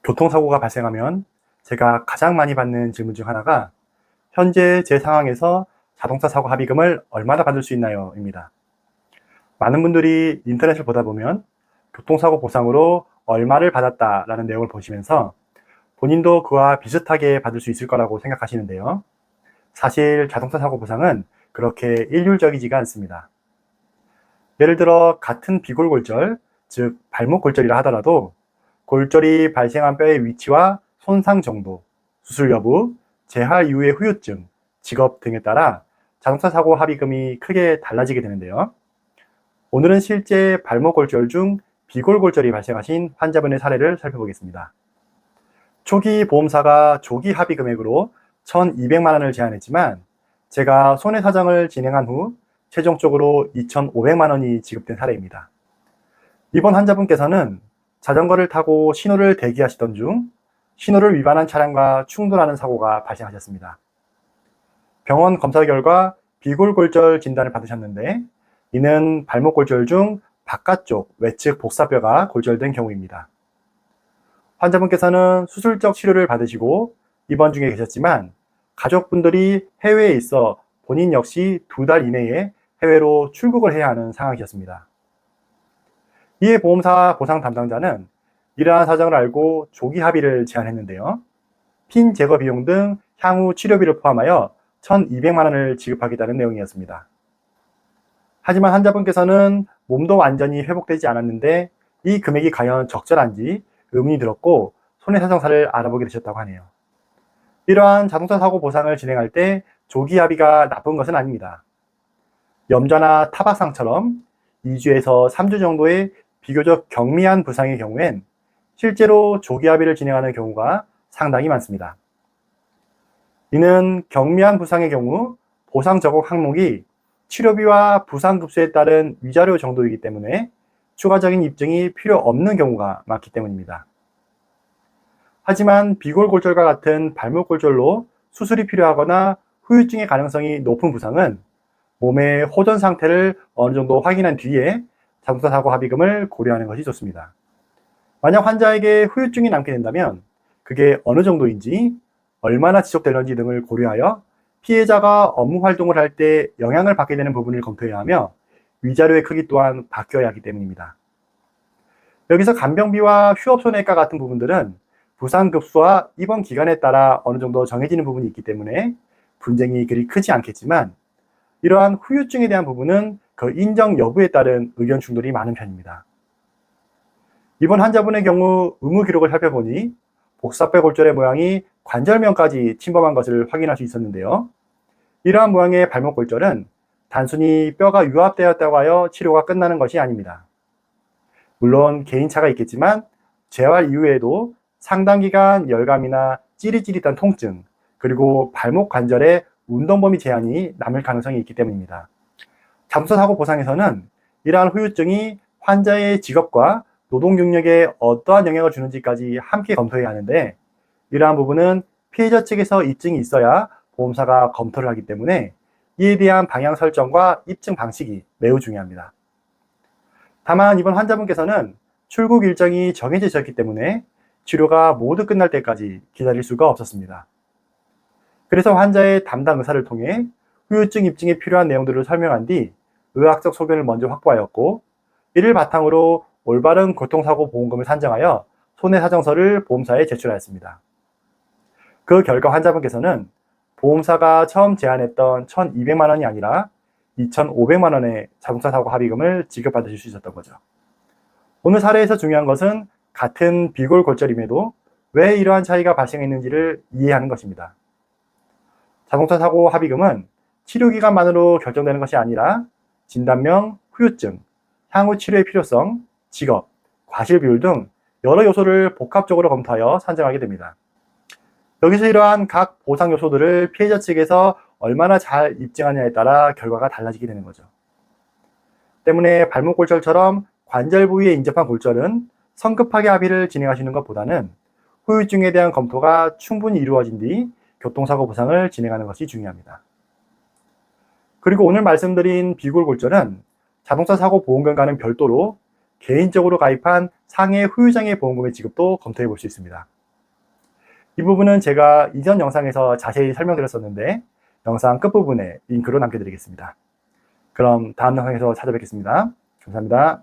교통사고가 발생하면 제가 가장 많이 받는 질문 중 하나가 현재 제 상황에서 자동차 사고 합의금을 얼마나 받을 수 있나요? 입니다. 많은 분들이 인터넷을 보다 보면 교통사고 보상으로 얼마를 받았다라는 내용을 보시면서 본인도 그와 비슷하게 받을 수 있을 거라고 생각하시는데요. 사실 자동차 사고 보상은 그렇게 일률적이지가 않습니다. 예를 들어 같은 비골골절, 즉 발목 골절이라 하더라도 골절이 발생한 뼈의 위치와 손상 정도, 수술 여부, 재활 이후의 후유증, 직업 등에 따라 자동차 사고 합의금이 크게 달라지게 되는데요. 오늘은 실제 발목 골절 중 비골골절이 발생하신 환자분의 사례를 살펴보겠습니다. 초기 보험사가 조기 합의 금액으로 1,200만 원을 제안했지만 제가 손해사정을 진행한 후 최종적으로 2,500만 원이 지급된 사례입니다. 이번 환자분께서는 자전거를 타고 신호를 대기하시던 중 신호를 위반한 차량과 충돌하는 사고가 발생하셨습니다. 병원 검사 결과 비골골절 진단을 받으셨는데 이는 발목 골절 중 바깥쪽 외측 복사뼈가 골절된 경우입니다. 환자분께서는 수술적 치료를 받으시고 입원 중에 계셨지만 가족분들이 해외에 있어 본인 역시 2달 이내에 해외로 출국을 해야 하는 상황이셨습니다. 이에 보험사 보상 담당자는 이러한 사정을 알고 조기 합의를 제안했는데요. 핀 제거 비용 등 향후 치료비를 포함하여 1,200만 원을 지급하겠다는 내용이었습니다. 하지만 환자분께서는 몸도 완전히 회복되지 않았는데 이 금액이 과연 적절한지 의문이 들었고 손해사정사를 알아보게 되셨다고 하네요. 이러한 자동차 사고 보상을 진행할 때 조기 합의가 나쁜 것은 아닙니다. 염좌나 타박상처럼 2주에서 3주 정도의 비교적 경미한 부상의 경우엔 실제로 조기 합의를 진행하는 경우가 상당히 많습니다. 이는 경미한 부상의 경우 보상 적용 항목이 치료비와 부상급수에 따른 위자료 정도이기 때문에 추가적인 입증이 필요 없는 경우가 많기 때문입니다. 하지만 비골골절과 같은 발목골절로 수술이 필요하거나 후유증의 가능성이 높은 부상은 몸의 호전 상태를 어느 정도 확인한 뒤에 자동차 사고 합의금을 고려하는 것이 좋습니다. 만약 환자에게 후유증이 남게 된다면 그게 어느 정도인지, 얼마나 지속되는지 등을 고려하여 피해자가 업무 활동을 할 때 영향을 받게 되는 부분을 검토해야 하며 위자료의 크기 또한 바뀌어야 하기 때문입니다. 여기서 간병비와 휴업손해가 같은 부분들은 부상급수와 입원 기간에 따라 어느 정도 정해지는 부분이 있기 때문에 분쟁이 그리 크지 않겠지만 이러한 후유증에 대한 부분은 그 인정 여부에 따른 의견 충돌이 많은 편입니다. 이번 환자분의 경우 의무 기록을 살펴보니 복사뼈 골절의 모양이 관절면까지 침범한 것을 확인할 수 있었는데요. 이러한 모양의 발목 골절은 단순히 뼈가 유압되었다고 하여 치료가 끝나는 것이 아닙니다. 물론 개인차가 있겠지만 재활 이후에도 상당 기간 열감이나 찌릿찌릿한 통증, 그리고 발목 관절의 운동 범위 제한이 남을 가능성이 있기 때문입니다. 자동차 사고 보상에서는 이러한 후유증이 환자의 직업과 노동 능력에 어떠한 영향을 주는지까지 함께 검토해야 하는데 이러한 부분은 피해자 측에서 입증이 있어야 보험사가 검토를 하기 때문에 이에 대한 방향 설정과 입증 방식이 매우 중요합니다. 다만 이번 환자분께서는 출국 일정이 정해져 있었기 때문에 치료가 모두 끝날 때까지 기다릴 수가 없었습니다. 그래서 환자의 담당 의사를 통해 후유증 입증에 필요한 내용들을 설명한 뒤 의학적 소견을 먼저 확보하였고 이를 바탕으로 올바른 교통사고 보험금을 산정하여 손해사정서를 보험사에 제출하였습니다. 그 결과 환자분께서는 보험사가 처음 제안했던 1,200만 원이 아니라 2,500만 원의 자동차 사고 합의금을 지급받으실 수 있었던 거죠. 오늘 사례에서 중요한 것은 같은 비골골절임에도 왜 이러한 차이가 발생했는지를 이해하는 것입니다. 자동차 사고 합의금은 치료기간만으로 결정되는 것이 아니라 진단명, 후유증, 향후 치료의 필요성, 직업, 과실 비율 등 여러 요소를 복합적으로 검토하여 산정하게 됩니다. 여기서 이러한 각 보상 요소들을 피해자 측에서 얼마나 잘 입증하냐에 따라 결과가 달라지게 되는 거죠. 때문에 발목 골절처럼 관절 부위에 인접한 골절은 성급하게 합의를 진행하시는 것보다는 후유증에 대한 검토가 충분히 이루어진 뒤 교통사고 보상을 진행하는 것이 중요합니다. 그리고 오늘 말씀드린 비골골절은 자동차 사고 보험금과는 별도로 개인적으로 가입한 상해 후유장애 보험금의 지급도 검토해 볼 수 있습니다. 이 부분은 제가 이전 영상에서 자세히 설명드렸었는데 영상 끝부분에 링크로 남겨드리겠습니다. 그럼 다음 영상에서 찾아뵙겠습니다. 감사합니다.